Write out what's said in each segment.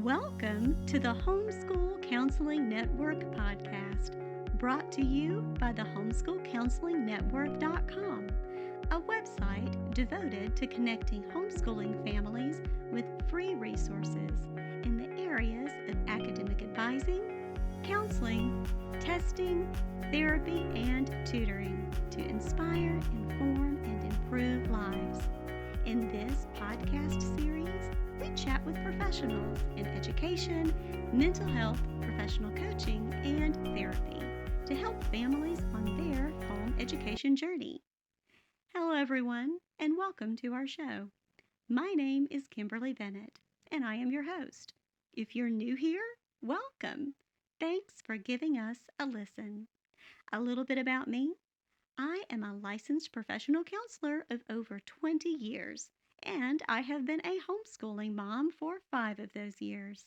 Welcome to the Homeschool Counseling Network podcast, brought to you by the homeschoolcounselingnetwork.com, a website devoted to connecting homeschooling families with free resources in the areas of academic advising, counseling, testing, therapy, and tutoring to inspire, inform, and improve lives. In this podcast series, we chat with professionals in education, mental health, professional coaching, and therapy to help families on their home education journey. Hello, everyone, and welcome to our show. My name is Kimberly Bennett, and I am your host. If you're new here, welcome. Thanks for giving us a listen. A little bit about me. I am a licensed professional counselor of over 20 years, and I have been a homeschooling mom for 5 of those years.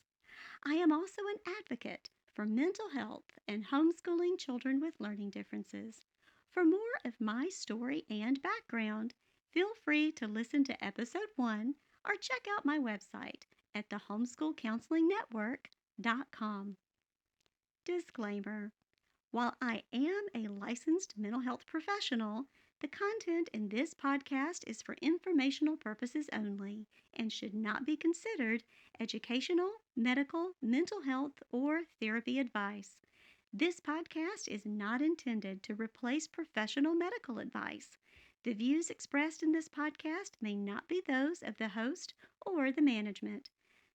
I am also an advocate for mental health and homeschooling children with learning differences. For more of my story and background, feel free to listen to episode 1 or check out my website at thehomeschoolcounselingnetwork.com. Disclaimer. While I am a licensed mental health professional, the content in this podcast is for informational purposes only and should not be considered educational, medical, mental health, or therapy advice. This podcast is not intended to replace professional medical advice. The views expressed in this podcast may not be those of the host or the management.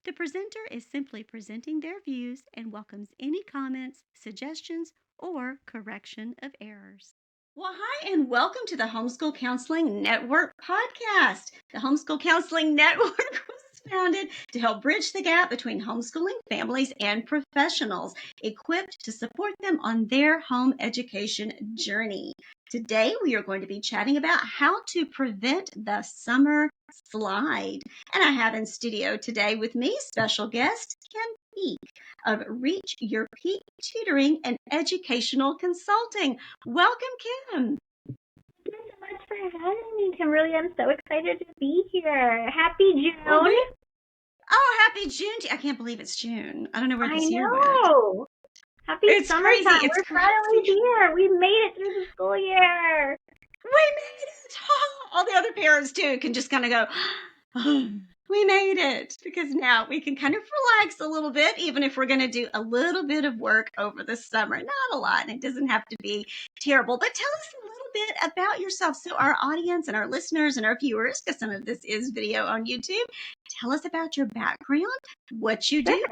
The presenter is simply presenting their views and welcomes any comments, suggestions, or correction of errors. Well, hi, and welcome to the Homeschool Counseling Network podcast. The Homeschool Counseling Network was founded to help bridge the gap between homeschooling families and professionals, equipped to support them on their home education journey. Today, we are going to be chatting about how to prevent the summer slide. And I have in studio today with me special guest Kim Peake of Reach Your Peake Tutoring and Educational Consulting. Welcome, Kim. Thank you so much for having me, Kimberly. I'm so excited to be here. Happy June. Happy June. I can't believe it's June. I don't know where this year went. I know. Happy summertime. Crazy. We're finally here. We made it through the school year. We made it. All the other parents, too, can just kind of go, we made it, because now we can kind of relax a little bit, even if we're going to do a little bit of work over the summer. Not a lot, and it doesn't have to be terrible. But tell us a little bit about yourself so our audience and our listeners and our viewers, because some of this is video on YouTube, tell us about your background, what you do,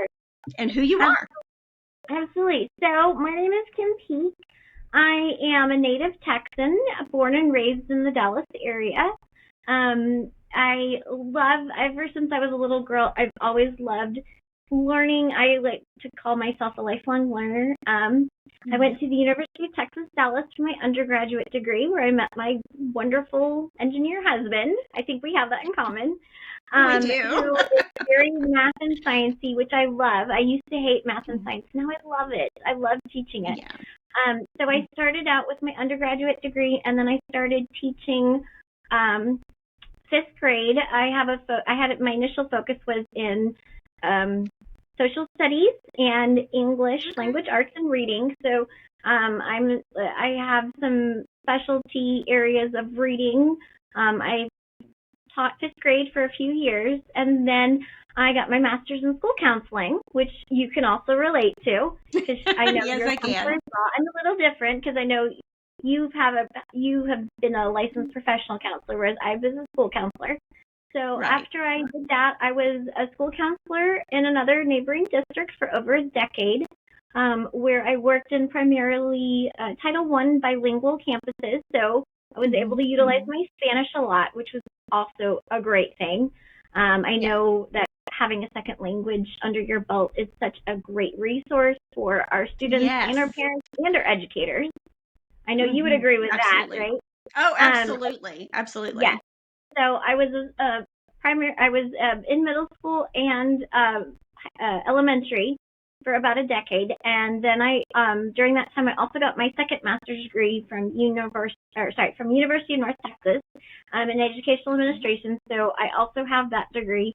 and who you are. Absolutely. So my name is Kim Peake. I am a native Texan, born and raised in the Dallas area. I love, ever since I was a little girl, I've always loved learning. I like to call myself a lifelong learner. I went to the University of Texas, Dallas for my undergraduate degree, where I met my wonderful engineer husband. I think we have that in common. We do. Who is very math and sciencey, which I love. I used to hate math and science. Now I love it. I love teaching it. Yeah. So I started out with my undergraduate degree, and then I started teaching 5th grade. My initial focus was in social studies and English, language arts, and reading. So I have some specialty areas of reading. I taught 5th grade for a few years, and then I got my master's in school counseling, which you can also relate to, because I know Yes, your I can. I'm a little different, because I know you have been a licensed professional counselor, whereas I've been a school counselor. So Right. After I did that, I was a school counselor in another neighboring district for over a decade, where I worked in primarily Title I bilingual campuses. So I was able to utilize my Spanish a lot, which was also a great thing. I know that having a second language under your belt is such a great resource for our students and our parents and our educators. I know you would agree with that, right? Oh, absolutely. Absolutely. Yeah. So I was in middle school and elementary for about a decade, and then during that time I also got my second master's degree from University of North Texas in educational administration. So I also have that degree.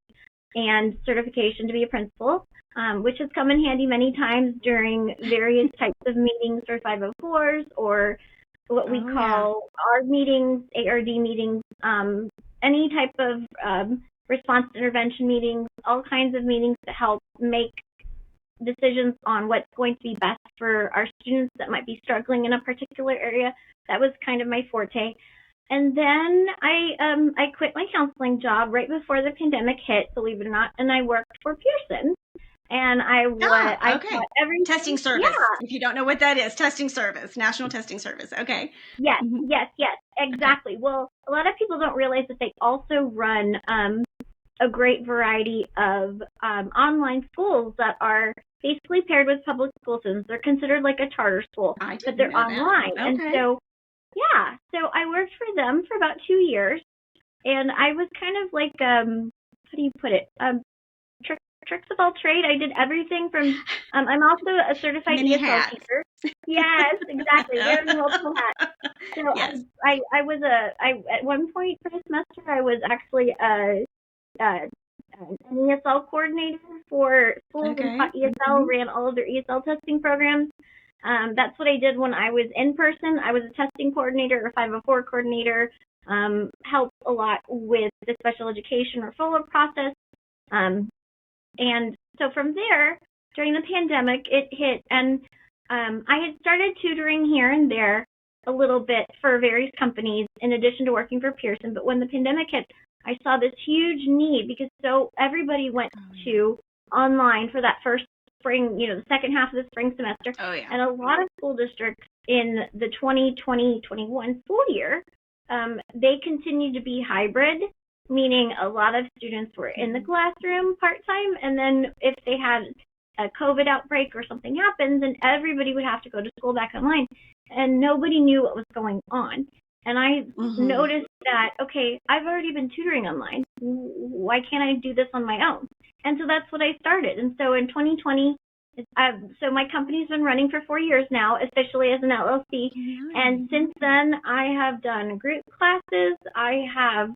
and certification to be a principal, which has come in handy many times during various types of meetings for 504s or what we call ARD meetings, ARD meetings, any type of response intervention meetings, all kinds of meetings to help make decisions on what's going to be best for our students that might be struggling in a particular area. That was kind of my forte. And then I quit my counseling job right before the pandemic hit, believe it or not, and I worked for Pearson. And I taught everything. Testing service. Yeah. If you don't know what that is, testing service, National Testing Service. Okay. Yes, yes, exactly. Okay. Well, a lot of people don't realize that they also run a great variety of online schools that are basically paired with public school systems. They're considered like a charter school, but they're online. Okay. And so, yeah, so I worked for them for about 2 years, and I was kind of like, how do you put it? Tricks of all trade. I did everything from, I'm also a certified ESL teacher. Yes, exactly. Wearing multiple hats. So yes. I was at one point for a semester, I was actually an ESL coordinator for schools and taught ESL, ran all of their ESL testing programs. That's what I did when I was in person. I was a testing coordinator or 504 coordinator, helped a lot with the special education referral process. And so from there, during the pandemic, it hit, and I had started tutoring here and there a little bit for various companies in addition to working for Pearson. But when the pandemic hit, I saw this huge need because everybody went to online for that first spring, the second half of the spring semester. Oh, yeah. And a lot of school districts in the 2020-21 school year, they continued to be hybrid, meaning a lot of students were in the classroom part-time, and then if they had a COVID outbreak or something happened, then everybody would have to go to school back online, and nobody knew what was going on. And I noticed that, okay, I've already been tutoring online. Why can't I do this on my own? And so that's what I started. And so in 2020, so my company's been running for 4 years now, officially as an LLC. And since then, I have done group classes. I have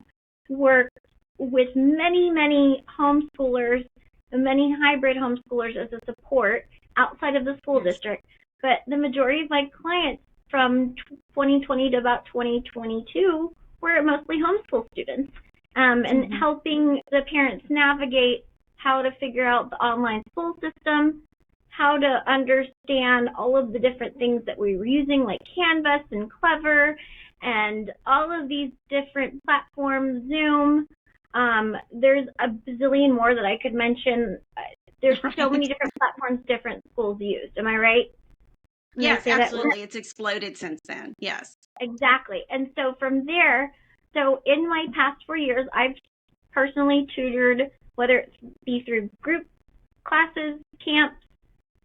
worked with many, many homeschoolers, many hybrid homeschoolers as a support outside of the school district. But the majority of my clients from 2020 to about 2022 were mostly homeschool students, and helping the parents navigate how to figure out the online school system, how to understand all of the different things that we were using, like Canvas and Clever, and all of these different platforms, Zoom. There's a bazillion more that I could mention. There's so many different platforms different schools use. Am I right? Yes, absolutely. It's exploded since then. Yes. Exactly. And so from there, so in my past 4 years, I've personally tutored, whether it be through group classes, camps,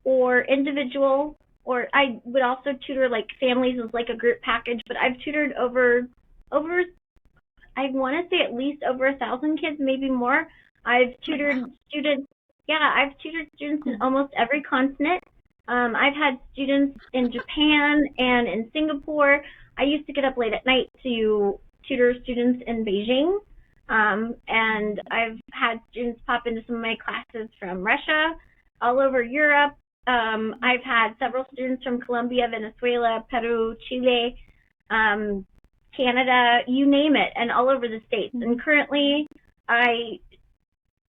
or individual, or I would also tutor like families as like a group package, but I've tutored over I want to say at least over 1,000 kids, maybe more. I've tutored students. Yeah, I've tutored students in almost every continent. I've had students in Japan and in Singapore. I used to get up late at night to tutor students in Beijing. And I've had students pop into some of my classes from Russia, all over Europe. I've had several students from Colombia, Venezuela, Peru, Chile, Canada, you name it, and all over the States. And currently, I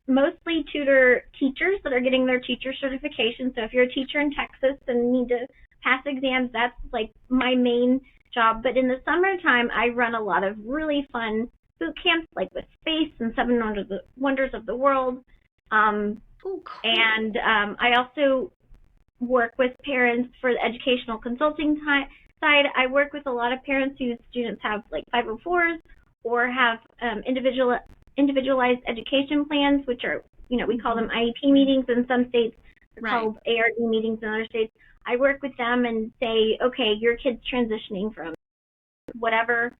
mostly tutor teachers that are getting their teacher certification. So if you're a teacher in Texas and need to pass exams, that's like my main job. But in the summertime, I run a lot of really fun boot camps, like with Space and 7 Wonders of the World. Cool. And I also work with parents for the educational consulting side. I work with a lot of parents whose students have like 504s or have individualized education plans, which are, we call them IEP meetings in some states. They're called ARD meetings in other states. I work with them and say, okay, your kid's transitioning from whatever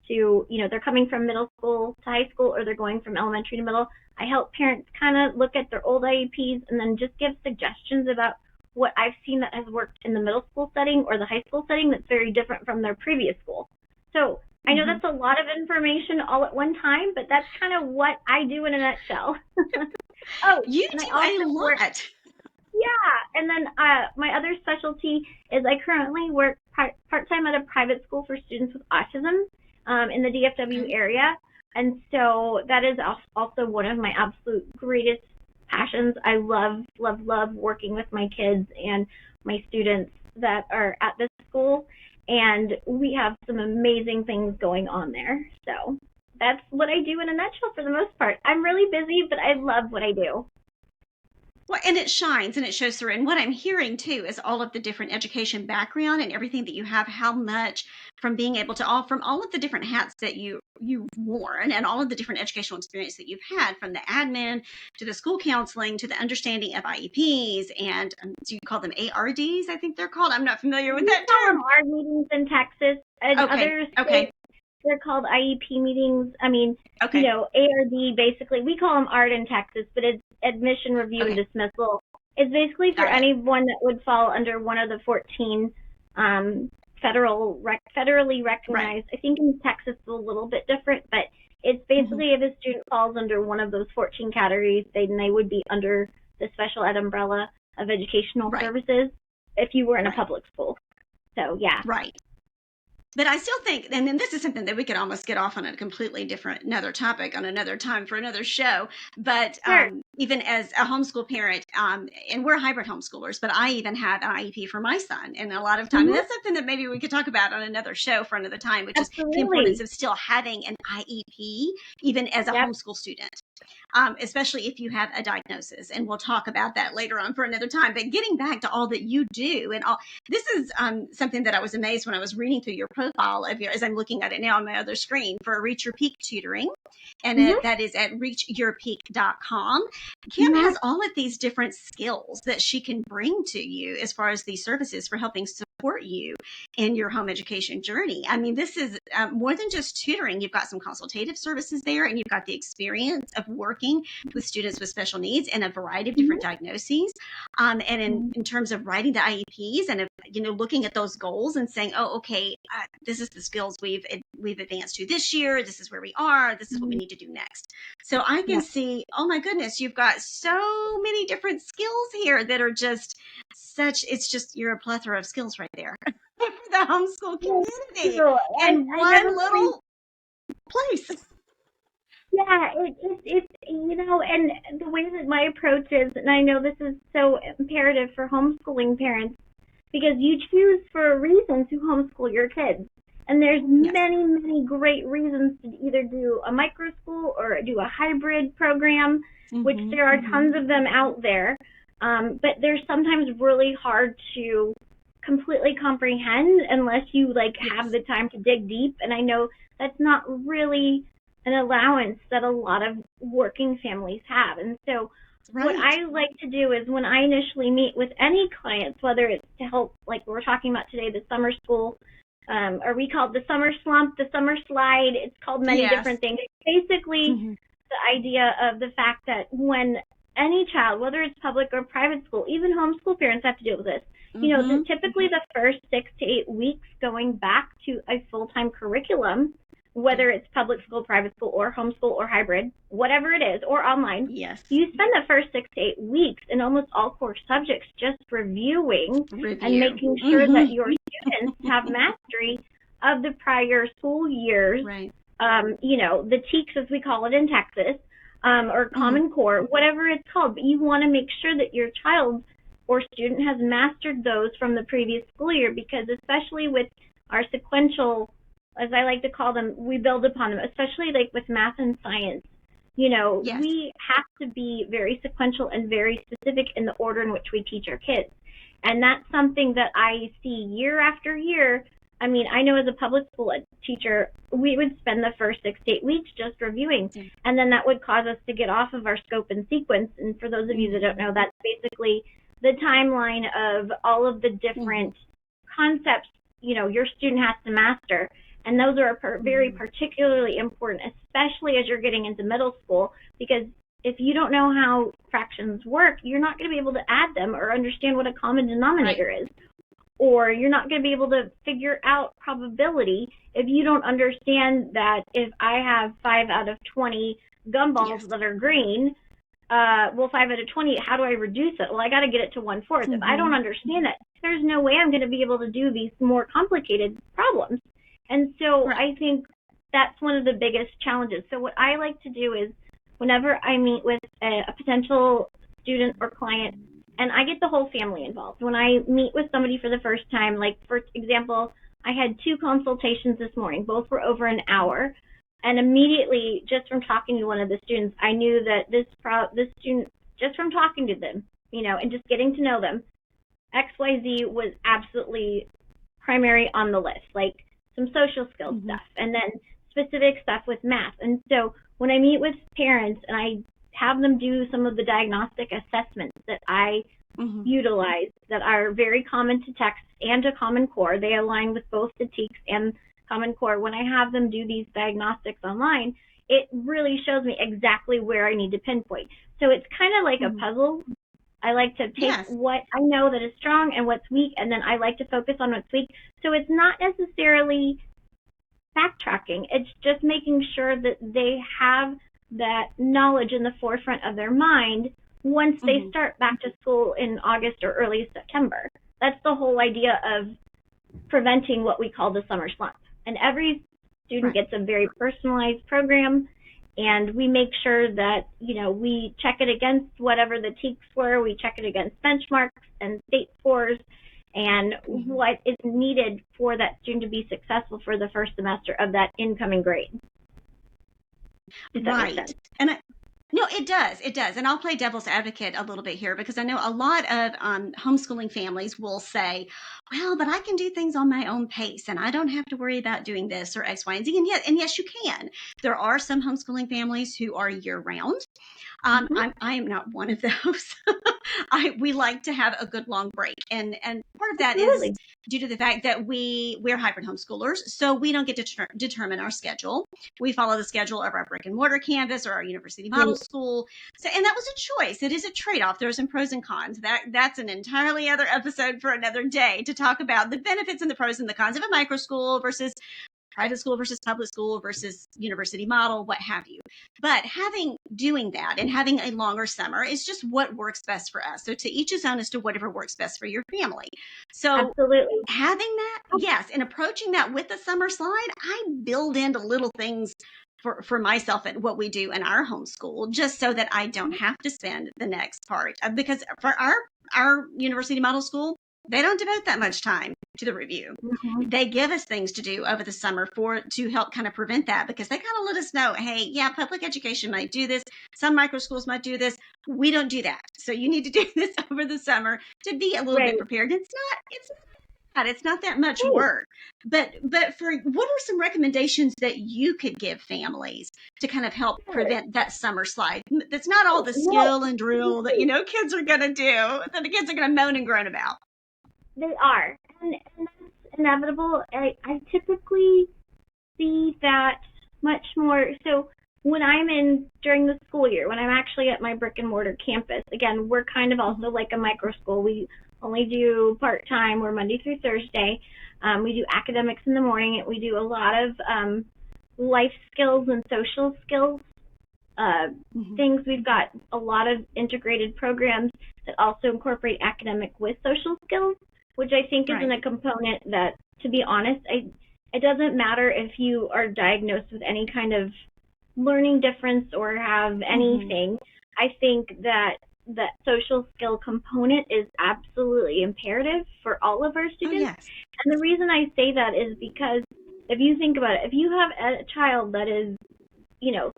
to, they're coming from middle school to high school, or they're going from elementary to middle. I help parents kind of look at their old IEPs and then just give suggestions about what I've seen that has worked in the middle school setting or the high school setting that's very different from their previous school. So I know that's a lot of information all at one time, but that's kind of what I do in a nutshell. Oh, You and do I a also work, lot. yeah, and then my other specialty is I currently work part-time at a private school for students with autism in the DFW Okay. area. And so that is also one of my absolute greatest passions. I love, love, love working with my kids and my students that are at this school. And we have some amazing things going on there. So that's what I do in a nutshell for the most part. I'm really busy, but I love what I do. Well, and it shines and it shows through. And what I'm hearing too is all of the different education background and everything that you have, how much from being able to all from all of the different hats that you've worn and all of the different educational experience that you've had, from the admin to the school counseling to the understanding of IEPs and do you call them ARDs? I think they're called. I'm not familiar with We that call term. them ARD meetings in Texas. And Okay. other Okay. states, they're called IEP meetings. I mean, Okay. ARD basically, we call them ARD in Texas, but it's admission, review, and Okay. dismissal. It's basically for Got it. anyone that would fall under one of the 14 federally recognized. I think in Texas it's a little bit different, but it's basically if a student falls under one of those 14 categories, then they would be under the special ed umbrella of educational services if you were in a public school. So, yeah. Right. But I still think, and then this is something that we could almost get off on a completely different, another topic on another time for another show. But even as a homeschool parent, and we're hybrid homeschoolers, but I even had an IEP for my son. And a lot of time, and that's something that maybe we could talk about on another show for another time, which is the importance of still having an IEP, even as a homeschool student. Especially if you have a diagnosis, and we'll talk about that later on for another time. But getting back to all that you do, and all this is something that I was amazed when I was reading through your profile of as I'm looking at it now on my other screen for Reach Your Peak Tutoring, and that is at reachyourpeak.com. Kim has all of these different skills that she can bring to you as far as these services for helping support you in your home education journey. I mean, this is more than just tutoring. You've got some consultative services there, and you've got the experience of working with students with special needs and a variety of different diagnoses. And in terms of writing the IEPs and looking at those goals and saying, oh, okay, this is the skills we've advanced to this year. This is where we are. This is what we need to do next. So I can see, oh my goodness, you've got so many different skills here that are just you're a plethora of skills right there for the homeschool community and one little place. Yeah, it's and the way that my approach is, and I know this is so imperative for homeschooling parents, because you choose for a reason to homeschool your kids. And there's many, many great reasons to either do a micro school or do a hybrid program, which there are tons of them out there. But they're sometimes really hard to completely comprehend unless you have the time to dig deep. And I know that's not really an allowance that a lot of working families have. And so what I like to do is when I initially meet with any clients, whether it's to help, like we're talking about today, the summer school, or we call it the summer slump, the summer slide, it's called many different things. Basically, the idea of the fact that when any child, whether it's public or private school, even homeschool parents have to deal with this. Typically the first 6 to 8 weeks going back to a full-time curriculum, whether it's public school, private school, or homeschool, or hybrid, whatever it is, or online, you spend the first 6 to 8 weeks in almost all core subjects just reviewing and making sure that your students have mastery of the prior school years, the TEKS, as we call it in Texas, or Common Core, whatever it's called. But you want to make sure that your child or student has mastered those from the previous school year, because especially with our sequential, as I like to call them, we build upon them, especially like with math and science. We have to be very sequential and very specific in the order in which we teach our kids. And that's something that I see year after year. I mean, I know as a public school teacher, we would spend the first 6 to 8 weeks just reviewing, and then that would cause us to get off of our scope and sequence. And for those of you that don't know, that's basically the timeline of all of the different concepts, your student has to master. And those are very particularly important, especially as you're getting into middle school, because if you don't know how fractions work, you're not going to be able to add them or understand what a common denominator is. or you're not going to be able to figure out probability if you don't understand that if I have 5 out of 20 gumballs that are green, 5 out of 20, how do I reduce it? Well, I got to get it to 1/4. If I don't understand that, there's no way I'm going to be able to do these more complicated problems. And so I think that's one of the biggest challenges. So what I like to do is whenever I meet with a potential student or client, and I get the whole family involved. When I meet with somebody for the first time, like for example, I had 2 consultations this morning. Both were over an hour. And immediately, just from talking to one of the students, I knew that this student, just from talking to them, and just getting to know them, XYZ was absolutely primary on the list, like some social skills stuff, and then specific stuff with math. And so when I meet with parents and I have them do some of the diagnostic assessments that I utilize that are very common to text and to Common Core, they align with both the TEKS and Common Core. When I have them do these diagnostics online, it really shows me exactly where I need to pinpoint. So it's kind of like a puzzle. I like to take what I know that is strong and what's weak, and then I like to focus on what's weak. So it's not necessarily backtracking. It's just making sure that they have that knowledge in the forefront of their mind once they start back to school in August or early September. That's the whole idea of preventing what we call the summer slump. And every student gets a very personalized program, and we make sure that, we check it against whatever the TEKS were, we check it against benchmarks and state scores, and what is needed for that student to be successful for the first semester of that incoming grade. Does that make sense? No, it does. It does. And I'll play devil's advocate a little bit here, because I know a lot of homeschooling families will say, well, but I can do things on my own pace and I don't have to worry about doing this or X, Y, and Z. And yes, you can. There are some homeschooling families who are year round. I am not one of those. We like to have a good long break. And part of that is due to the fact that we're hybrid homeschoolers, so we don't get to determine our schedule. We follow the schedule of our brick and mortar campus or our university model school. So, and that was a choice. It is a trade-off. There's some pros and cons. That's an entirely other episode for another day to talk about the benefits and the pros and the cons of a micro school versus private school versus public school versus university model, what have you. But doing that and having a longer summer is just what works best for us. So to each his own as to whatever works best for your family. So absolutely, having that, yes, and approaching that with the summer slide, I build into little things for myself and what we do in our homeschool, just so that I don't have to spend the next part. Because for our university model school, they don't devote that much time to the review. They give us things to do over the summer to help kind of prevent that, because they kind of let us know, hey, yeah, public education might do this. Some micro schools might do this. We don't do that. So you need to do this over the summer to be a little bit prepared. It's not that much work. But for what are some recommendations that you could give families to kind of help prevent that summer slide? That's not all the skill and drill that, kids are going to do, that the kids are going to moan and groan about. They are, and that's inevitable. I typically see that much more. So when I'm during the school year, when I'm actually at my brick and mortar campus, again, we're kind of also like a micro school. We only do part-time. We're Monday through Thursday. We do academics in the morning, and we do a lot of life skills and social skills things. We've got a lot of integrated programs that also incorporate academic with social skills, which I think is a component that, to be honest, it doesn't matter if you are diagnosed with any kind of learning difference or have anything. I think that social skill component is absolutely imperative for all of our students. And the reason I say that is because if you think about it, if you have a child that is,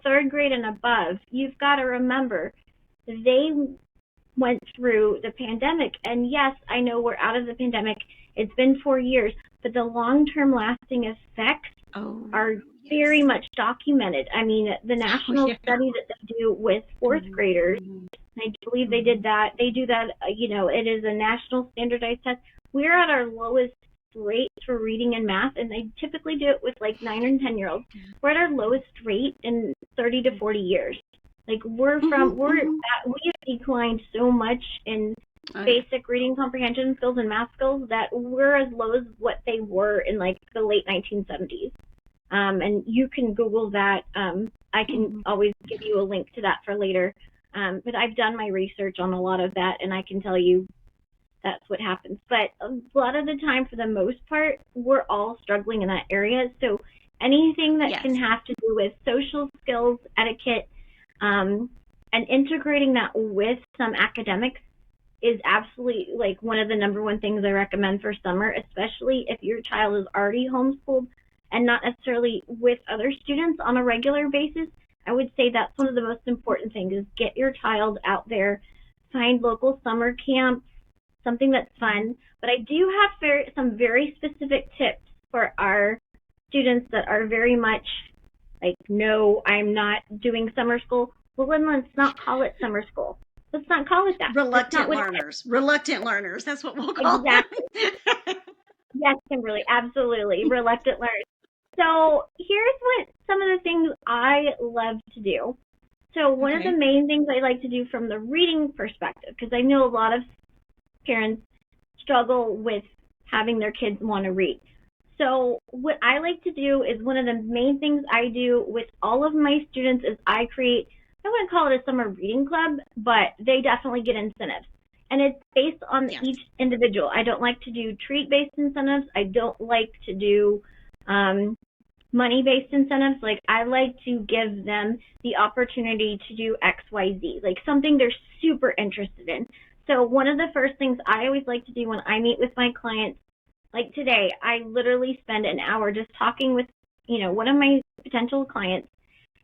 3rd grade and above, you've got to remember they went through the pandemic. And yes, I know we're out of the pandemic. It's been 4 years, but the long-term lasting effects are very much documented. I mean, the national study that they do with 4th graders, I believe they did that. They do that, it is a national standardized test. We're at our lowest rate for reading and math, and they typically do it with like 9 and 10-year-olds. We're at our lowest rate in 30 to 40 years. Like we have declined so much in basic reading comprehension skills and math skills that were as low as what they were in like the late 1970s. And you can Google that. I can always give you a link to that for later. But I've done my research on a lot of that, and I can tell you that's what happens. But a lot of the time, for the most part, we're all struggling in that area. So anything that can have to do with social skills, etiquette, and integrating that with some academics is absolutely like one of the number one things I recommend for summer, especially if your child is already homeschooled and not necessarily with other students on a regular basis. I would say that's one of the most important things is get your child out there, find local summer camps, something that's fun. But I do have some very specific tips for our students that are very much like, no, I'm not doing summer school. Well, then let's not call it summer school. Let's not call it that. Reluctant learners. Reluctant learners. That's what we'll call them. Yes, Kimberly, absolutely. Reluctant learners. So here's what some of the things I love to do. So one of the main things I like to do from the reading perspective, because I know a lot of parents struggle with having their kids want to read. So what I like to do is one of the main things I do with all of my students is I create, I wouldn't call it a summer reading club, but they definitely get incentives. And it's based on each individual. I don't like to do treat-based incentives. I don't like to do money-based incentives. Like, I like to give them the opportunity to do X, Y, Z, like something they're super interested in. So one of the first things I always like to do when I meet with my clients, like today, I literally spend an hour just talking with, one of my potential clients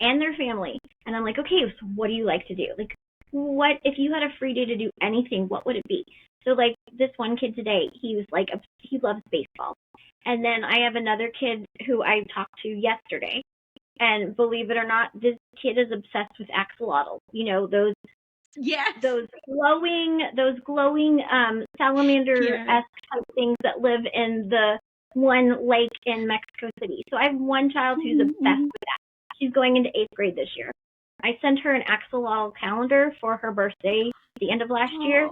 and their family. And I'm like, okay, so what do you like to do? Like, what, if you had a free day to do anything, what would it be? So like this one kid today, he was like, he loves baseball. And then I have another kid who I talked to yesterday. And believe it or not, this kid is obsessed with axolotls. Those glowing salamander-esque type things that live in the one lake in Mexico City. So I have one child who's obsessed with that. She's going into 8th grade this year. I sent her an axolotl calendar for her birthday at the end of last year.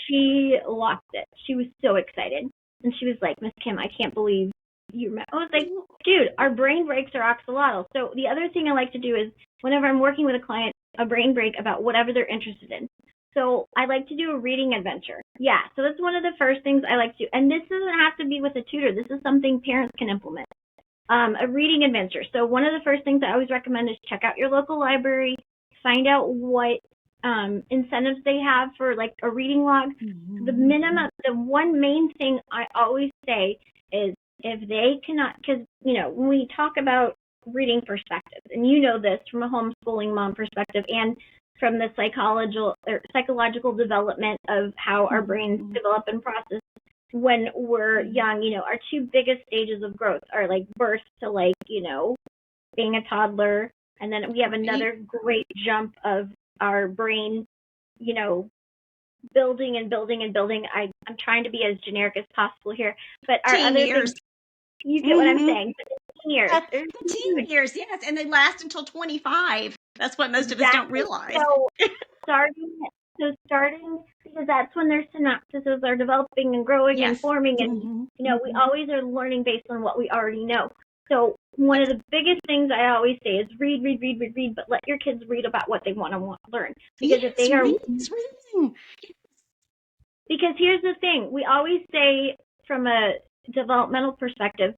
She lost it. She was so excited. And she was like, Miss Kim, I can't believe you remember. I was like, dude, our brain breaks are axolotls. So the other thing I like to do is whenever I'm working with a client, a brain break about whatever they're interested in. So I like to do a reading adventure. Yeah, so that's one of the first things I like to do. And this doesn't have to be with a tutor. This is something parents can implement. A reading adventure. So one of the first things I always recommend is check out your local library, find out what incentives they have for like a reading log. The one main thing I always say is if they cannot, because, when we talk about reading perspective, and this from a homeschooling mom perspective and from the psychological development of how our brains develop and process when we're young, our two biggest stages of growth are like birth to like, being a toddler. And then we have another great jump of our brain, building and building and building. I'm trying to be as generic as possible here, but our other things, you get what I'm saying. 15 years. 15 years, yes. And they last until 25. That's what most of us don't realize. So starting, because that's when their synapses are developing and growing and forming. And, we always are learning based on what we already know. So one of the biggest things I always say is read, but let your kids read about what they want to learn. Because if they are reading. Because here's the thing, we always say from a developmental perspective,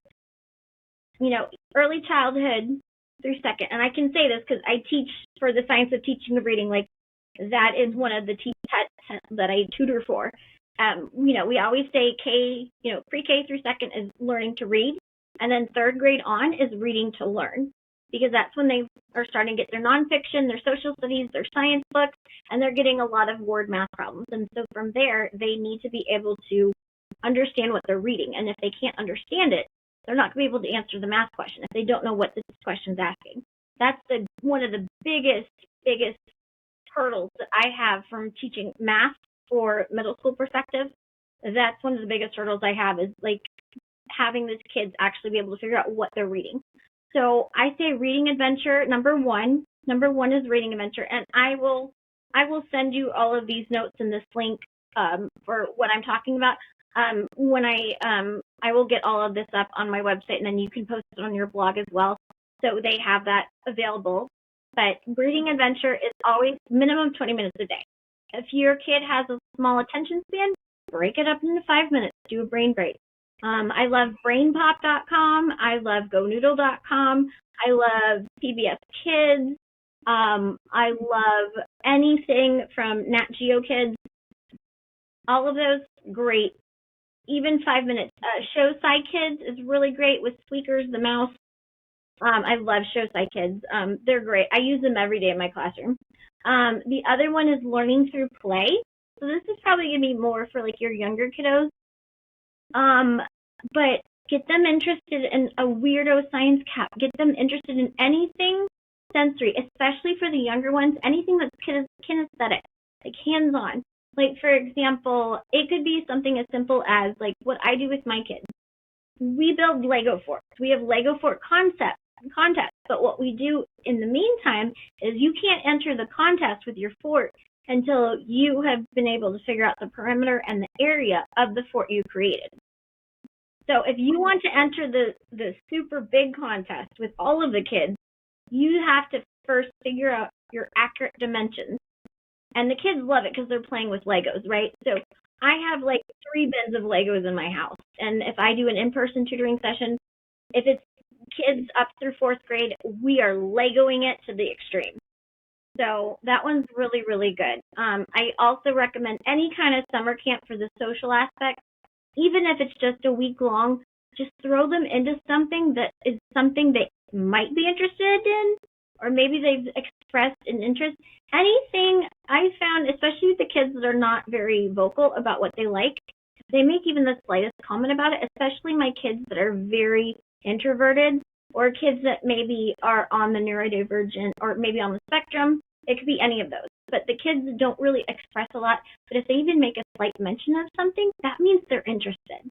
early childhood through second, and I can say this because I teach for the science of teaching of reading, like that is one of the tests that I tutor for. We always say pre-K through second is learning to read, and then 3rd grade on is reading to learn, because that's when they are starting to get their nonfiction, their social studies, their science books, and they're getting a lot of word math problems. And so from there, they need to be able to understand what they're reading. And if they can't understand it, they're not going to be able to answer the math question if they don't know what this question's asking. That's one of the biggest hurdles that I have from teaching math for middle school perspective. That's one of the biggest hurdles I have is like having these kids actually be able to figure out what they're reading. So I say reading adventure, number one is reading adventure. And I will send you all of these notes in this link for what I'm talking about. When I will get all of this up on my website, and then you can post it on your blog as well. So they have that available. But breeding adventure is always minimum 20 minutes a day. If your kid has a small attention span, break it up into 5 minutes. Do a brain break. I love brainpop.com. I love gonoodle.com. I love PBS Kids. I love anything from Nat Geo Kids. All of those, great. Even 5 minutes. Showside Kids is really great with Squeakers the mouse. I love Showside Kids. They're great. I use them every day in my classroom. The other one is Learning Through Play. So this is probably going to be more for like your younger kiddos. But get them interested in a weirdo science cap. Get them interested in anything sensory, especially for the younger ones, anything that's kinesthetic, like hands-on. Like, for example, it could be something as simple as, like, what I do with my kids. We build Lego forts. We have Lego fort contests, but what we do in the meantime is you can't enter the contest with your fort until you have been able to figure out the perimeter and the area of the fort you created. So if you want to enter the super big contest with all of the kids, you have to first figure out your accurate dimensions. And the kids love it because they're playing with Legos, right? So I have like 3 bins of Legos in my house. And if I do an in-person tutoring session, if it's kids up through 4th grade, we are Legoing it to the extreme. So that one's really, really good. I also recommend any kind of summer camp for the social aspect. Even if it's just a week long, just throw them into something that is something they might be interested in, or maybe they've expressed an interest. Anything I found, especially with the kids that are not very vocal about what they like, they make even the slightest comment about it, especially my kids that are very introverted, or kids that maybe are on the neurodivergent or maybe on the spectrum. It could be any of those. But the kids don't really express a lot. But if they even make a slight mention of something, that means they're interested.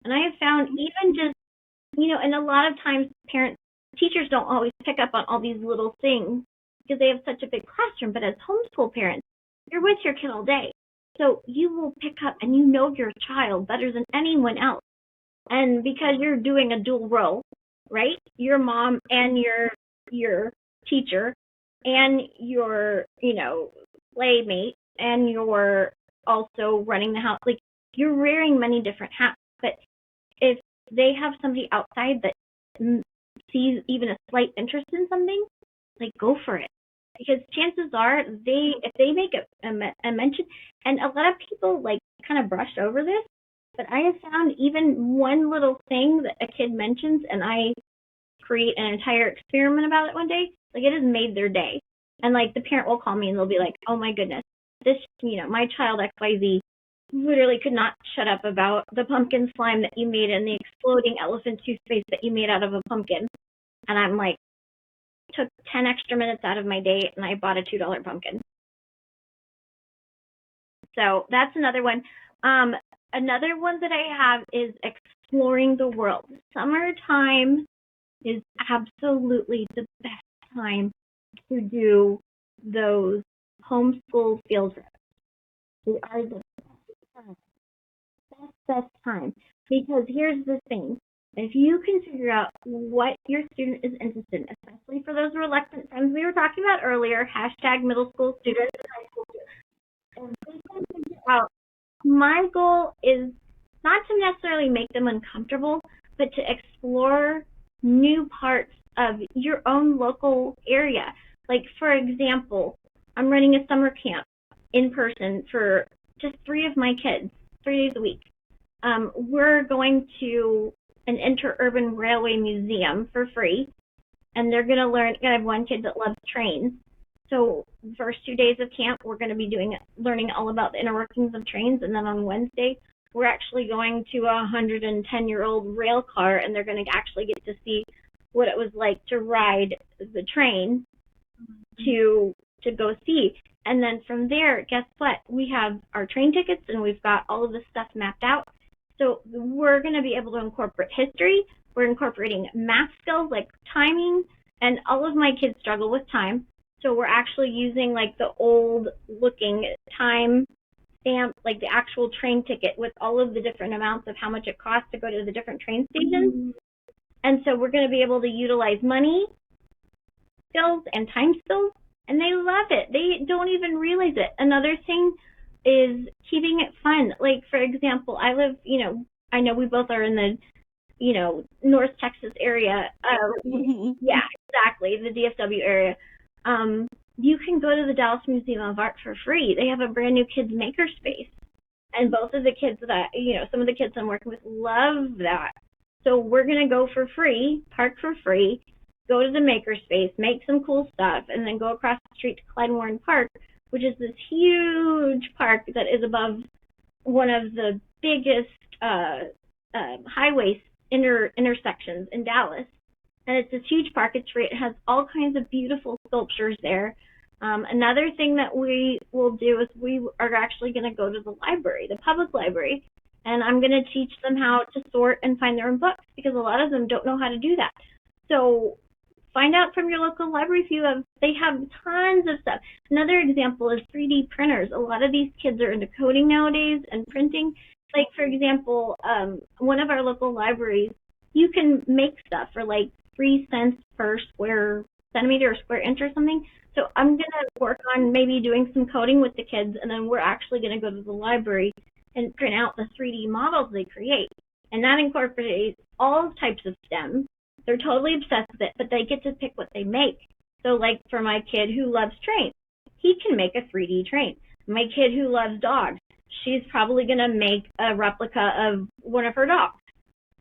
And I have found even just, and a lot of times teachers don't always pick up on all these little things because they have such a big classroom. But as homeschool parents, you're with your kid all day. So you will pick up and you know your child better than anyone else. And because you're doing a dual role, right? Your mom and your teacher and your, playmate, and you're also running the house. Like, you're wearing many different hats. But if they have somebody outside that sees even a slight interest in something, like, go for it. Because chances are if they make a mention, and a lot of people like kind of brush over this, but I have found even one little thing that a kid mentions and I create an entire experiment about it one day, like, it has made their day. And like, the parent will call me and they'll be like, oh my goodness, this, my child XYZ literally could not shut up about the pumpkin slime that you made and the exploding elephant toothpaste that you made out of a pumpkin. And I'm like, took 10 extra minutes out of my day and I bought a $2 pumpkin. So that's another one. Another one that I have is exploring the world. Summertime is absolutely the best time to do those homeschool field trips. They are the best time. Because here's the thing. If you can figure out what your student is interested in, especially for those reluctant friends we were talking about earlier, # middle school students and high school students, and they can figure out, my goal is not to necessarily make them uncomfortable, but to explore new parts of your own local area. Like, for example, I'm running a summer camp in person for just 3 of my kids, 3 days a week. We're going to an interurban railway museum for free, and they're going to learn. I have one kid that loves trains. So the first 2 days of camp, we're going to be learning all about the inner workings of trains, and then on Wednesday, we're actually going to a 110-year-old rail car, and they're going to actually get to see what it was like to ride the train to go see. And then from there, guess what? We have our train tickets, and we've got all of this stuff mapped out. So we're going to be able to incorporate history. We're incorporating math skills like timing, and all of my kids struggle with time. So we're actually using like the old looking time stamp, like the actual train ticket with all of the different amounts of how much it costs to go to the different train stations. And so we're going to be able to utilize money skills and time skills, and they love it. They don't even realize it. Another thing is keeping it fun. Like, for example, I live, I know we both are in the, North Texas area. Yeah, exactly, the DFW area. You can go to the Dallas Museum of Art for free. They have a brand new kids makerspace. And both of the kids that, some of the kids I'm working with love that. So we're going to go for free, park for free, go to the makerspace, make some cool stuff, and then go across the street to Clyde Warren Park, which is this huge park that is above one of the biggest highway intersections in Dallas. And it's this huge park. It's free. It has all kinds of beautiful sculptures there. Another thing that we will do is we are actually going to go to the library, the public library, and I'm going to teach them how to sort and find their own books, because a lot of them don't know how to do that. So find out from your local library if they have tons of stuff. Another example is 3D printers. A lot of these kids are into coding nowadays and printing. Like, for example, one of our local libraries, you can make stuff for like 3 cents per square centimeter or square inch or something. So I'm going to work on maybe doing some coding with the kids, and then we're actually going to go to the library and print out the 3D models they create. And that incorporates all types of STEM. They're totally obsessed with it, but they get to pick what they make. So like for my kid who loves trains, he can make a 3D train. My kid who loves dogs, she's probably going to make a replica of one of her dogs.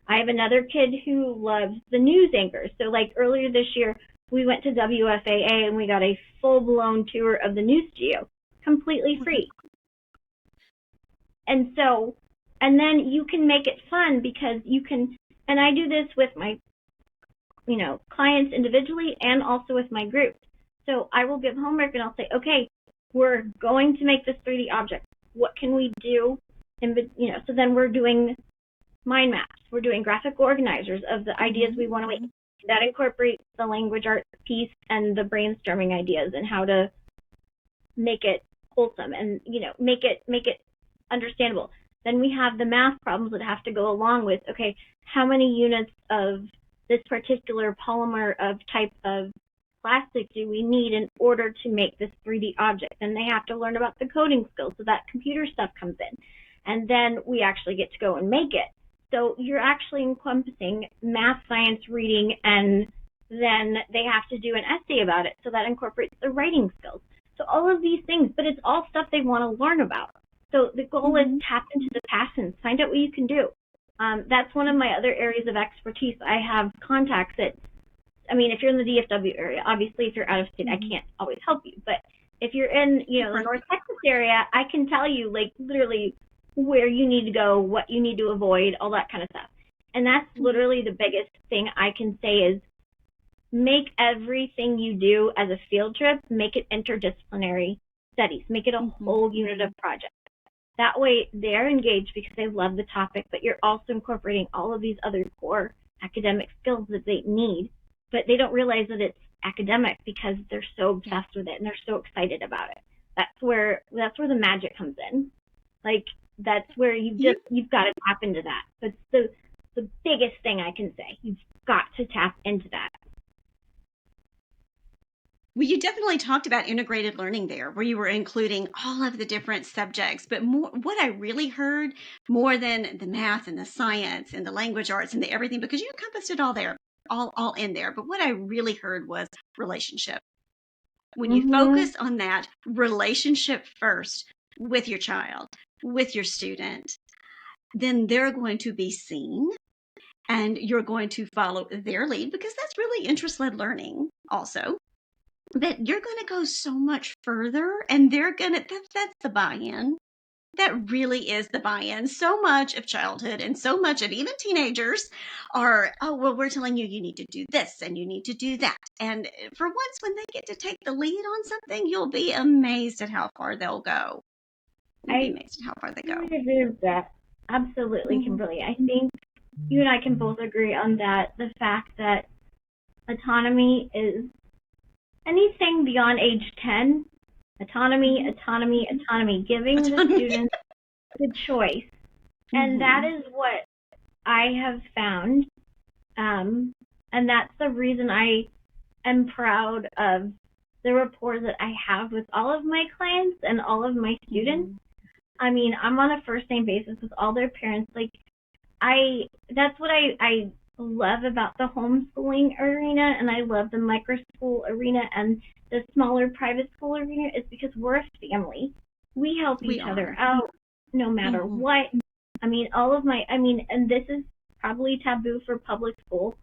I have another kid who loves the news anchors. So like earlier this year, we went to WFAA and we got a full-blown tour of the news studio, completely free. And then you can make it fun, because you can, and I do this with my, clients individually and also with my groups. So I will give homework and I'll say, okay, we're going to make this 3D object. What can we do? And, so then we're doing mind maps. We're doing graphic organizers of the ideas we want to make. That incorporates the language arts piece and the brainstorming ideas and how to make it wholesome and, make it understandable. Then we have the math problems that have to go along with, okay, how many units of this particular polymer of type of plastic do we need in order to make this 3D object? And they have to learn about the coding skills, so that computer stuff comes in. And then we actually get to go and make it. So you're actually encompassing math, science, reading, and then they have to do an essay about it. So that incorporates the writing skills. So all of these things, but it's all stuff they want to learn about. So the goal is tap into the passions, find out what you can do. That's one of my other areas of expertise. I have contacts that, if you're in the DFW area, obviously if you're out of state, I can't always help you. But if you're in, the North Texas area, I can tell you, like, literally where you need to go, what you need to avoid, all that kind of stuff. And that's literally the biggest thing I can say is make everything you do as a field trip, make it interdisciplinary studies, make it a whole unit of project. That way they're engaged because they love the topic, but you're also incorporating all of these other core academic skills that they need, but they don't realize that it's academic because they're so obsessed with it and they're so excited about it. That's where the magic comes in. Like, that's where you've got to tap into that. That's the biggest thing I can say. You've got to tap into that. Well, you definitely talked about integrated learning there, where you were including all of the different subjects. But what I really heard, more than the math and the science and the language arts and the everything, because you encompassed it all there, all in there. But what I really heard was relationship. When you focus on that relationship first with your child, with your student, then they're going to be seen and you're going to follow their lead, because that's really interest-led learning also. But you're going to go so much further, and they're going to, that's the buy-in. That really is the buy-in. So much of childhood and so much of even teenagers are, we're telling you, you need to do this and you need to do that. And for once, when they get to take the lead on something, you'll be amazed at how far they'll go. You'll be amazed at how far they go. I agree with that. Absolutely, Kimberly. I think you and I can both agree on that. The fact that autonomy is anything beyond age 10 Autonomy, autonomy, autonomy, giving the students the choice. And that is what I have found. And that's the reason I am proud of the rapport that I have with all of my clients and all of my students. I mean, I'm on a first name basis with all their parents. Like, that's what I love about the homeschooling arena, and I love the micro school arena and the smaller private school arena, is because we're a family. We help each other out no matter what. I mean, and this is probably taboo for public school,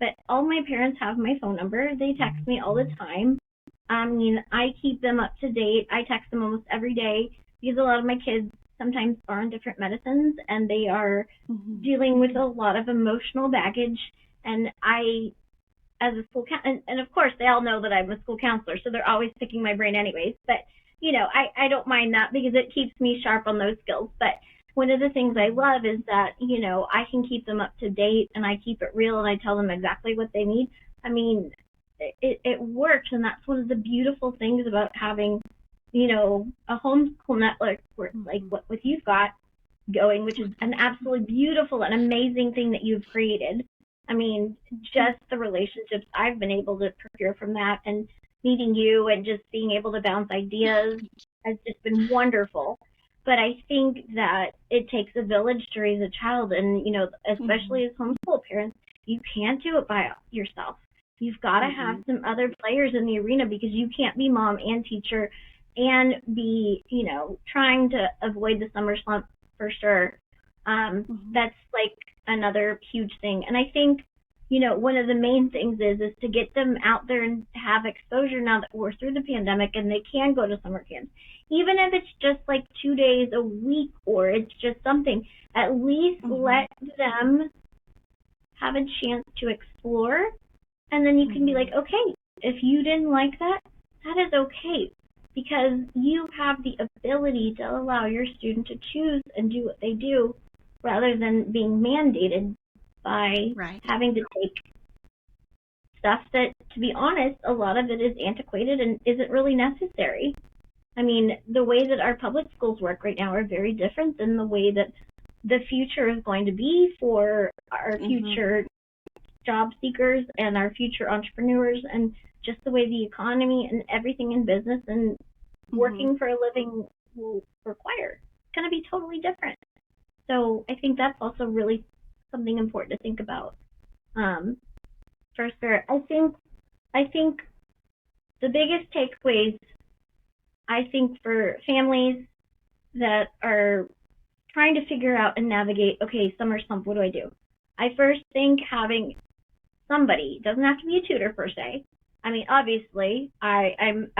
but all my parents have my phone number. They text me all the time. I mean, I keep them up to date. I text them almost every day because a lot of my kids sometimes are on different medicines and they are dealing with a lot of emotional baggage. And I, as a school and of course they all know that I'm a school counselor, so they're always picking my brain anyways. But, you know, I don't mind that because it keeps me sharp on those skills. But one of the things I love is that, you know, I can keep them up to date and I keep it real and I tell them exactly what they need. I mean, it works, and that's one of the beautiful things about having, you know, a homeschool network like what you've got going, which is an absolutely beautiful and amazing thing that you've created. I mean, just the relationships I've been able to procure from that, and meeting you and just being able to bounce ideas has just been wonderful. But I think that it takes a village to raise a child, and, you know, especially as homeschool parents, you can't do it by yourself. You've got to have some other players in the arena, because you can't be mom and teacher and be, you know, trying to avoid the summer slump for sure. That's like another huge thing. And I think, you know, one of the main things is to get them out there and have exposure now that we're through the pandemic and they can go to summer camps. Even if it's just like 2 days a week or it's just something, at least let them have a chance to explore. And then you can be like, okay, if you didn't like that, that is okay, because you have the ability to allow your student to choose and do what they do, rather than being mandated by having to take stuff that, to be honest, a lot of it is antiquated and isn't really necessary. I mean, the way that our public schools work right now are very different than the way that the future is going to be for our future job seekers and our future entrepreneurs, and just the way the economy and everything in business and working for a living will require. It's going to be totally different. So I think that's also really something important to think about. For sure. I think the biggest takeaways, I think, for families that are trying to figure out and navigate, okay, summer slump, what do I do? I first think having somebody, doesn't have to be a tutor per se. I mean, obviously, I'm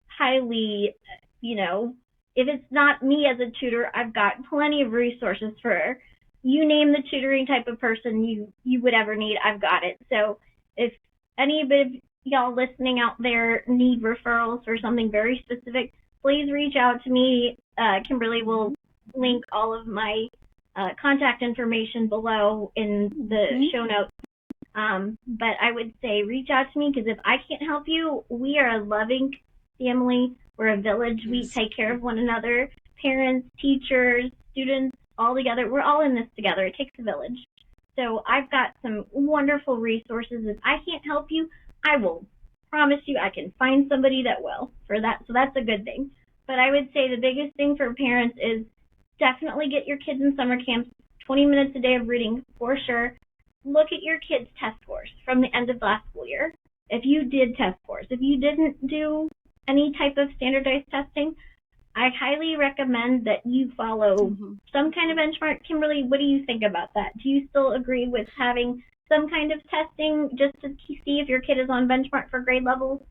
highly, you know, if it's not me as a tutor, I've got plenty of resources for, you name the tutoring type of person you would ever need, I've got it. So if any of y'all listening out there need referrals for something very specific, please reach out to me. Kimberly will link all of my contact information below in the show notes. But I would say reach out to me, because if I can't help you, we are a loving family. We're a village. We take care of one another. Parents, teachers, students, all together. We're all in this together. It takes a village. So I've got some wonderful resources. If I can't help you, I will promise you I can find somebody that will for that. So that's a good thing. But I would say the biggest thing for parents is definitely get your kids in summer camps, 20 minutes a day of reading for sure. Look at your kids' test scores from the end of last school year. If you did test scores, if you didn't do any type of standardized testing, I highly recommend that you follow some kind of benchmark. Kimberly, what do you think about that? Do you still agree with having some kind of testing just to see if your kid is on benchmark for grade levels?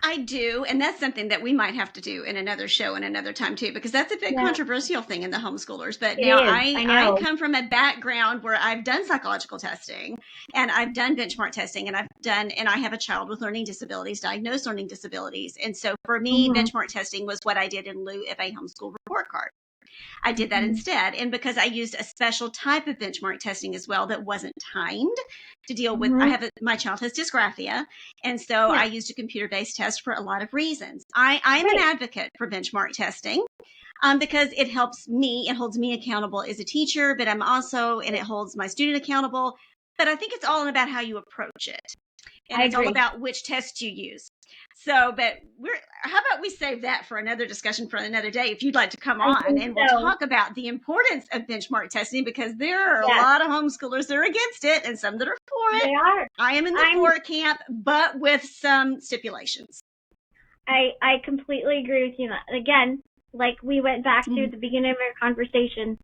I do, and that's something that we might have to do in another show and another time too, because that's a big controversial thing in the homeschoolers. But now I come from a background where I've done psychological testing and I've done benchmark testing, and I have a child with learning disabilities, diagnosed learning disabilities. And so for me, benchmark testing was what I did in lieu of a homeschool report card. I did that instead. And because I used a special type of benchmark testing as well that wasn't timed to deal with, my child has dysgraphia. And so I used a computer-based test for a lot of reasons. I am an advocate for benchmark testing. Because it helps me, it holds me accountable as a teacher, but and it holds my student accountable. But I think it's all about how you approach it. And it's all about which test you use. So, but how about we save that for another discussion for another day if you'd like to come on and we'll talk about the importance of benchmark testing, because there are a lot of homeschoolers that are against it and some that are for it. They are. I am in the for camp, but with some stipulations. I completely agree with you. Again, like we went back to the beginning of our conversation,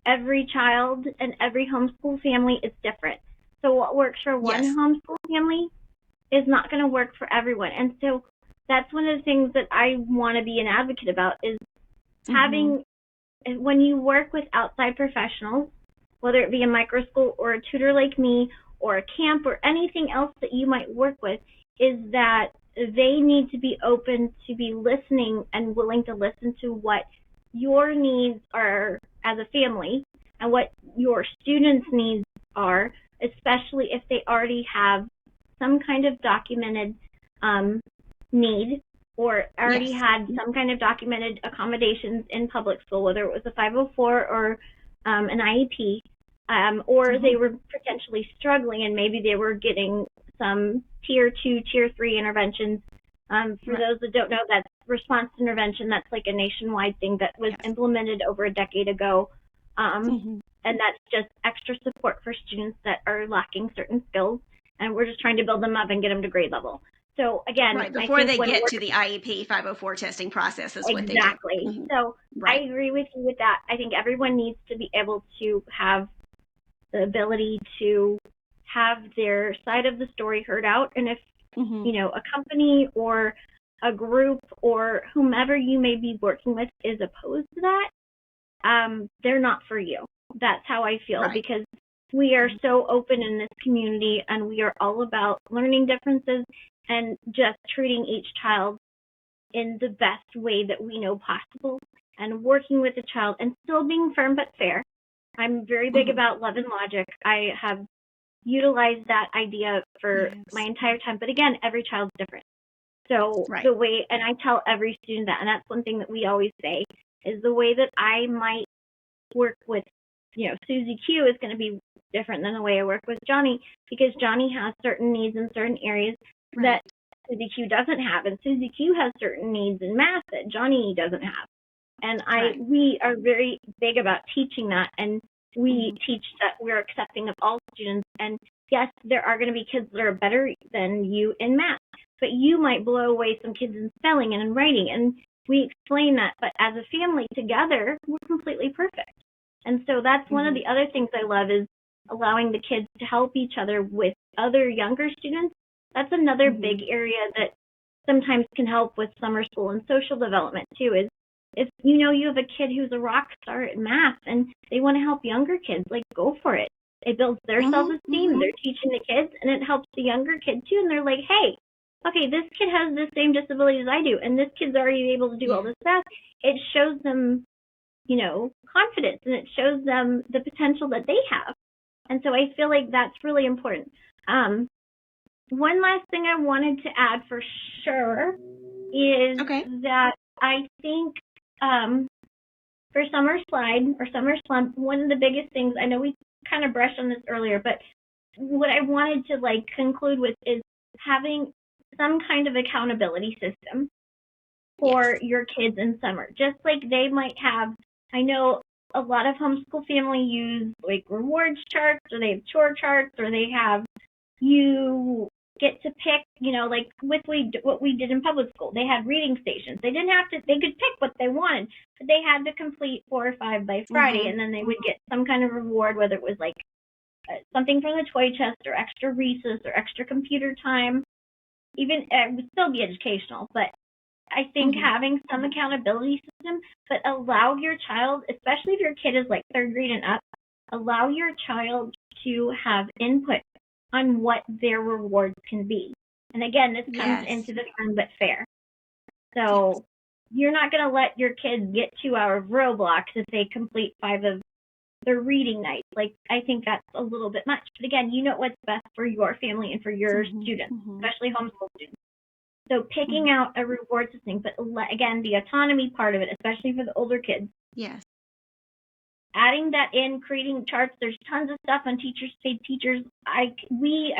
every child and every homeschool family is different. So what works for one homeschool family is not going to work for everyone. And so that's one of the things that I want to be an advocate about is having, when you work with outside professionals, whether it be a micro school or a tutor like me or a camp or anything else that you might work with, is that they need to be open to be listening and willing to listen to what your needs are as a family and what your students' needs are, especially if they already have some kind of documented need or already had some kind of documented accommodations in public school, whether it was a 504 or an IEP, or they were potentially struggling and maybe they were getting some tier 2, tier 3 interventions. For those that don't know, that's response intervention. That's like a nationwide thing that was implemented over a decade ago. And that's just extra support for students that are lacking certain skills. And we're just trying to build them up and get them to grade level. So again, before they get to the IEP 504 testing process is what they do. Exactly. So I agree with you with that. I think everyone needs to be able to have the ability to have their side of the story heard out. And if, you know, a company or a group or whomever you may be working with is opposed to that, they're not for you. That's how I feel, because we are so open in this community and we are all about learning differences and just treating each child in the best way that we know possible and working with the child and still being firm but fair. I'm very big about love and logic. I have utilized that idea for my entire time. But again, every child's different. So the way, and I tell every student that, and that's one thing that we always say, is the way that I might work with, you know, Susie Q is going to be different than the way I work with Johnny, because Johnny has certain needs in certain areas that Susie Q doesn't have, and Susie Q has certain needs in math that Johnny doesn't have. And we are very big about teaching that, and we teach that we're accepting of all students. And yes, there are going to be kids that are better than you in math, but you might blow away some kids in spelling and in writing, and we explain that. But as a family together, we're completely perfect. And so that's one of the other things I love, is allowing the kids to help each other with other younger students. That's another big area that sometimes can help with summer school and social development too, is if you know you have a kid who's a rock star at math and they want to help younger kids, like, go for it. It builds their self-esteem. They're teaching the kids, and it helps the younger kid too. And they're like, hey, okay, this kid has the same disability as I do, and this kid's already able to do all this stuff. It shows them, you know, confidence, and it shows them the potential that they have. And so I feel like that's really important. One last thing I wanted to add for sure is that I think for Summer Slide or Summer Slump, one of the biggest things, I know we kind of brushed on this earlier, but what I wanted to like conclude with is having some kind of accountability system for your kids in summer. Just like they might have, I know a lot of homeschool families use like rewards charts, or they have chore charts, or they have, you get to pick, you know, like with what we did in public school. They had reading stations. They didn't have to, they could pick what they wanted, but they had to complete 4 or 5 by Friday, and then they would get some kind of reward, whether it was like something from the toy chest or extra recess or extra computer time. Even it would still be educational, but I think having some accountability system, but allow your child, especially if your kid is like 3rd grade and up, allow your child to have input on what their rewards can be. And again, this comes into the fun but fair. So you're not going to let your kids get 2 hours of Roblox if they complete 5 of their reading nights. Like, I think that's a little bit much. But again, you know what's best for your family and for your students, especially homeschool students. So picking out a reward system, but again, the autonomy part of it, especially for the older kids. Yes. Adding that in, creating charts. There's tons of stuff on Teachers Pay Teachers. I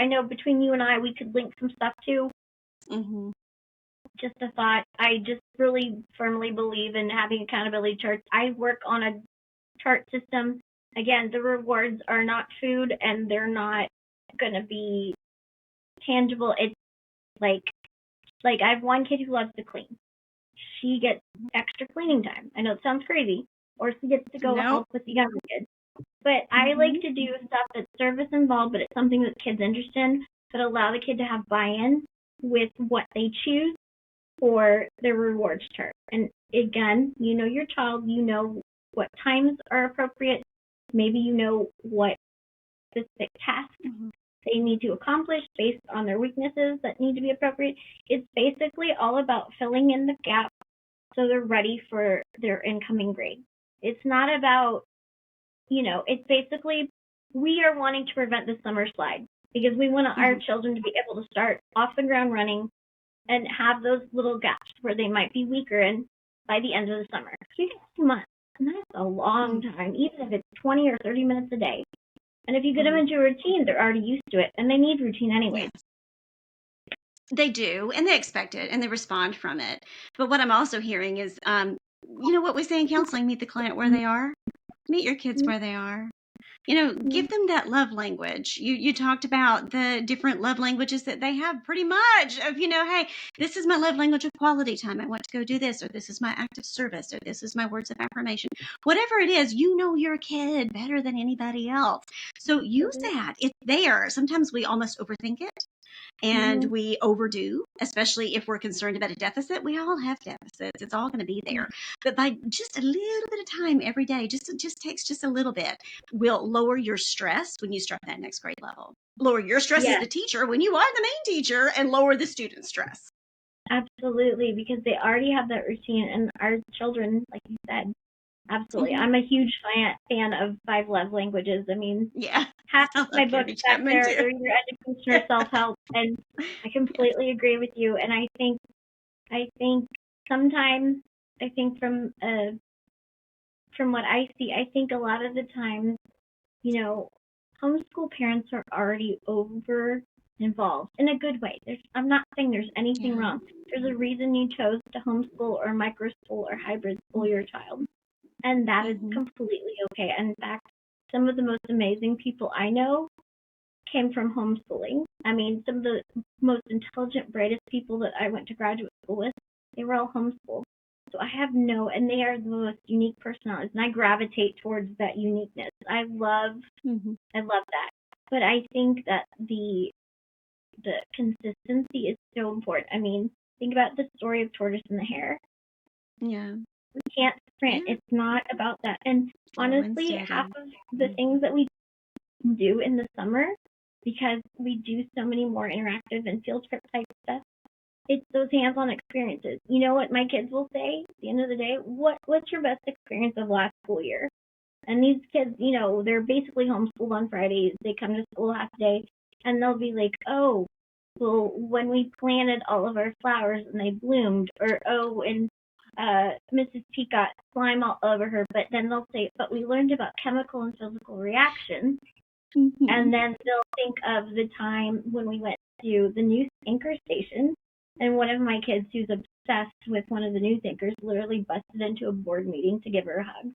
know between you and I, we could link some stuff too. Just a thought. I just really firmly believe in having accountability charts. I work on a chart system. Again, the rewards are not food and they're not going to be tangible. It's like I have one kid who loves to clean. She gets extra cleaning time. I know it sounds crazy. Or she gets to go help with the younger kids. But I like to do stuff that's service involved, but it's something that kids are interested in, but allow the kid to have buy-in with what they choose for their rewards chart. And again, you know your child, you know what times are appropriate. Maybe you know what specific tasks they need to accomplish based on their weaknesses that need to be appropriate. It's basically all about filling in the gap so they're ready for their incoming grade. It's not about, it's basically, we are wanting to prevent the summer slide because we want our children to be able to start off the ground running and have those little gaps where they might be weaker and by the end of the summer. So you get 2 months, and that's a long time, even if it's 20 or 30 minutes a day. And if you get them into a routine, they're already used to it, and they need routine anyway. Yes. They do, and they expect it, and they respond from it. But what I'm also hearing is, what we say in counseling, meet the client where they are. Meet your kids where they are. Give them that love language. You talked about the different love languages that they have pretty much of, hey, this is my love language of quality time. I want to go do this, or this is my act of service, or this is my words of affirmation. Whatever it is, your kid better than anybody else. So use that. It's there. Sometimes we almost overthink it. And we overdo, especially if we're concerned about a deficit. We all have deficits. It's all going to be there. But by just a little bit of time every day, just takes just a little bit, will lower your stress when you start that next grade level. Lower your stress as the teacher when you are the main teacher, and lower the student stress. Absolutely, because they already have that routine, and our children, like you said, absolutely. I'm a huge fan of 5 love languages. I mean, half of my books back there, they're either education or self-help, and I completely agree with you. And I think sometimes, from what I see, I think a lot of the times, homeschool parents are already over involved in a good way. I'm not saying there's anything wrong. There's a reason you chose to homeschool or microschool or hybrid school your child. And that is completely okay. And in fact, some of the most amazing people I know came from homeschooling. I mean, some of the most intelligent, brightest people that I went to graduate school with, they were all homeschooled. So and they are the most unique personalities. And I gravitate towards that uniqueness. I love that. But I think that the consistency is so important. I mean, think about the story of Tortoise and the Hare. Yeah. We can't sprint. It's not about that. And honestly, half of the things that we do in the summer, because we do so many more interactive and field trip type stuff, it's those hands-on experiences. You know what my kids will say at the end of the day? What's your best experience of last school year? And these kids, they're basically homeschooled on Fridays. They come to school half day, and they'll be like, oh, well, when we planted all of our flowers and they bloomed, or and Mrs. Peake got slime all over her, but then they'll say, but we learned about chemical and physical reactions. And then they'll think of the time when we went to the news anchor station, and one of my kids who's obsessed with one of the news anchors literally busted into a board meeting to give her a hug.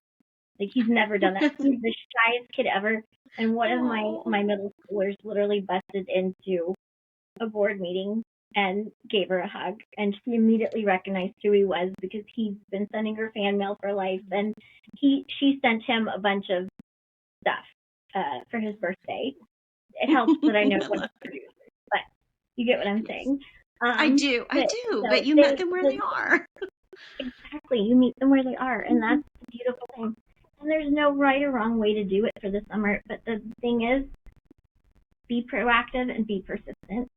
Like, he's never done that. He's the shyest kid ever. And one of my middle schoolers literally busted into a board meeting and gave her a hug, and she immediately recognized who he was because he's been sending her fan mail for life, and she sent him a bunch of stuff for his birthday. It helps that I know one of the producers, but you get what I'm saying. I do, but you met them where they are. Exactly, you meet them where they are, and that's the beautiful thing. And there's no right or wrong way to do it for the summer, but the thing is, be proactive and be persistent.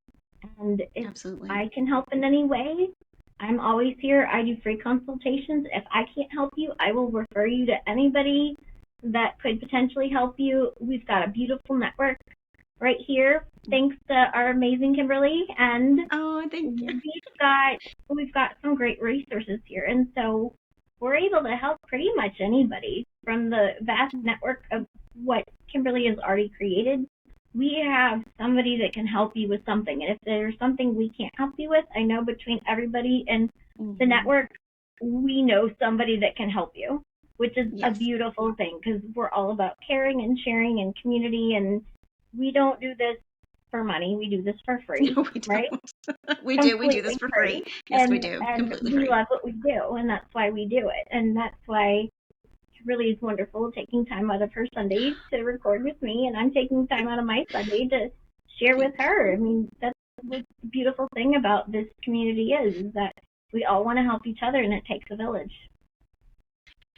And if I can help in any way, I'm always here. I do free consultations. If I can't help you, I will refer you to anybody that could potentially help you. We've got a beautiful network right here, thanks to our amazing Kimberly, and thank you. we've got some great resources here, and so we're able to help pretty much anybody from the vast network of what Kimberly has already created. We have somebody that can help you with something, and if there's something we can't help you with, I know between everybody in the network, we know somebody that can help you, which is a beautiful thing, because we're all about caring and sharing and community, and we don't do this for money. We do this for free. No, we don't. Right? We do this for free. Yes, we do. And completely we free. love what we do, and that's why we do it. And that's why really is wonderful taking time out of her Sunday to record with me, and I'm taking time out of my Sunday to share with her. I mean, that's what the beautiful thing about this community is that we all want to help each other, and it takes a village.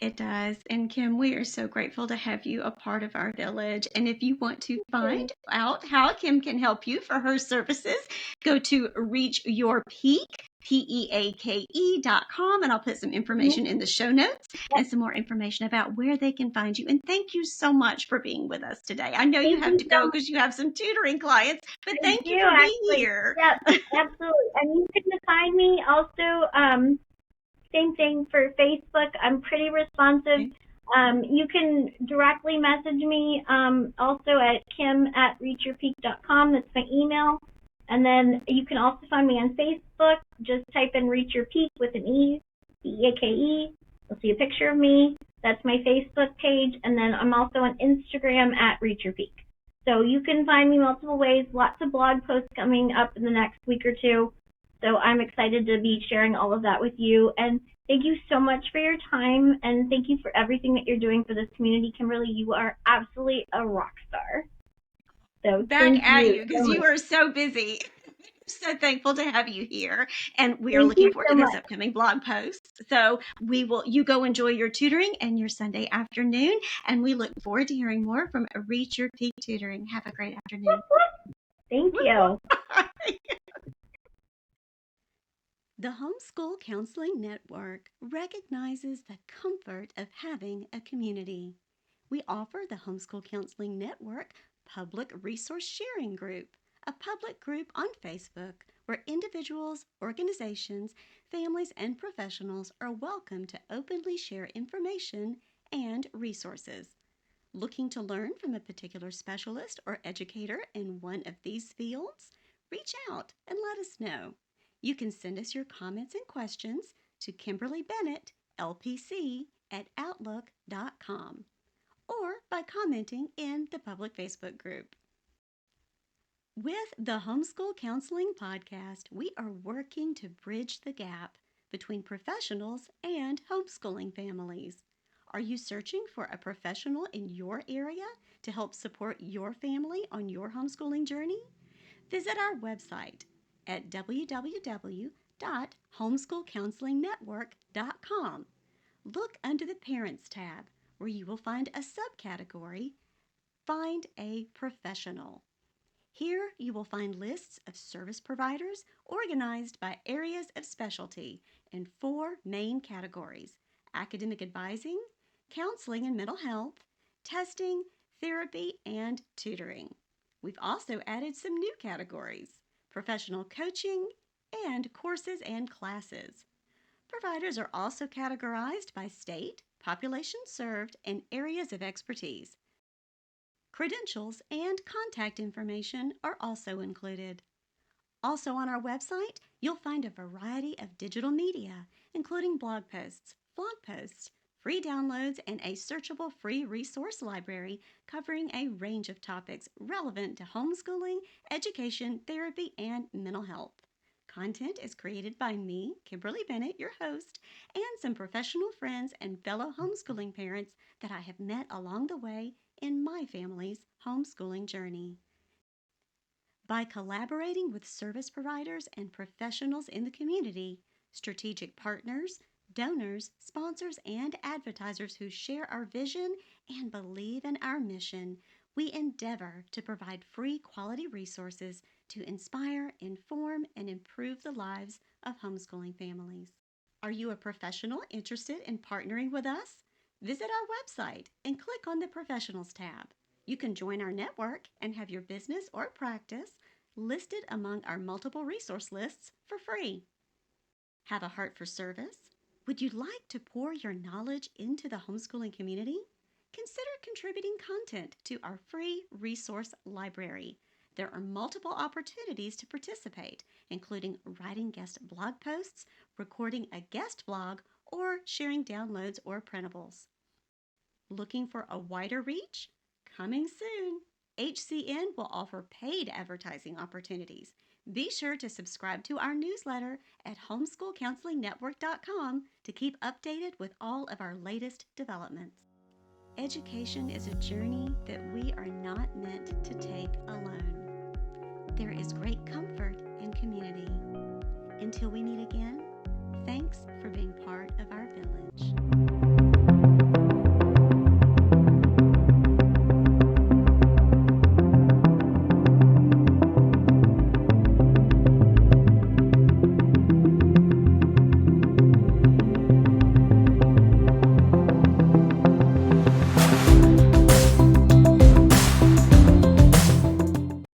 It does. And Kim, we are so grateful to have you a part of our village. And if you want to find out how Kim can help you for her services, go to Reach Your Peake, PEAKE.com, and I'll put some information in the show notes and some more information about where they can find you. And thank you so much for being with us today. I know you have to go because you have some tutoring clients, but thank you for being here. Yeah, absolutely. And you can find me also, same thing for Facebook. I'm pretty responsive. You can directly message me also at kim@reachyourpeake.com. That's my email. And then you can also find me on Facebook. Just type in Reach Your Peake with an E, Peake. You'll see a picture of me. That's my Facebook page. And then I'm also on Instagram at Reach Your Peake. So you can find me multiple ways. Lots of blog posts coming up in the next week or two. So I'm excited to be sharing all of that with you. And thank you so much for your time. And thank you for everything that you're doing for this community, Kimberly. You are absolutely a rock star. So back at you, because you are so busy. So thankful to have you here, and we are looking forward to those upcoming blog posts. So you go enjoy your tutoring and your Sunday afternoon, and we look forward to hearing more from Reach Your Peake Tutoring. Have a great afternoon. Thank you. The Homeschool Counseling Network recognizes the comfort of having a community. We offer the Homeschool Counseling Network Public Resource Sharing Group, a public group on Facebook where individuals, organizations, families, and professionals are welcome to openly share information and resources. Looking to learn from a particular specialist or educator in one of these fields? Reach out and let us know. You can send us your comments and questions to Kimberly Bennett, LPC, @outlook.com, or by commenting in the public Facebook group. With the Homeschool Counseling Podcast, we are working to bridge the gap between professionals and homeschooling families. Are you searching for a professional in your area to help support your family on your homeschooling journey? Visit our website at www.homeschoolcounselingnetwork.com. Look under the Parents tab, where you will find a subcategory, Find a Professional. Here you will find lists of service providers organized by areas of specialty in 4 main categories: academic advising, counseling and mental health, testing, therapy, and tutoring. We've also added some new categories: professional coaching and courses and classes. Providers are also categorized by state, population served, and areas of expertise. Credentials and contact information are also included. Also on our website, you'll find a variety of digital media, including blog posts, free downloads, and a searchable free resource library covering a range of topics relevant to homeschooling, education, therapy, and mental health. Content is created by me, Kimberly Bennett, your host, and some professional friends and fellow homeschooling parents that I have met along the way in my family's homeschooling journey. By collaborating with service providers and professionals in the community, strategic partners, donors, sponsors, and advertisers who share our vision and believe in our mission, we endeavor to provide free quality resources to inspire, inform, and improve the lives of homeschooling families. Are you a professional interested in partnering with us? Visit our website and click on the Professionals tab. You can join our network and have your business or practice listed among our multiple resource lists for free. Have a heart for service? Would you like to pour your knowledge into the homeschooling community? Consider contributing content to our free resource library. There are multiple opportunities to participate, including writing guest blog posts, recording a guest blog, or sharing downloads or printables. Looking for a wider reach? Coming soon! HCN will offer paid advertising opportunities. Be sure to subscribe to our newsletter at homeschoolcounselingnetwork.com to keep updated with all of our latest developments. Education is a journey that we are not meant to take alone. There is great comfort in community. Until we meet again, thanks for being part of our village.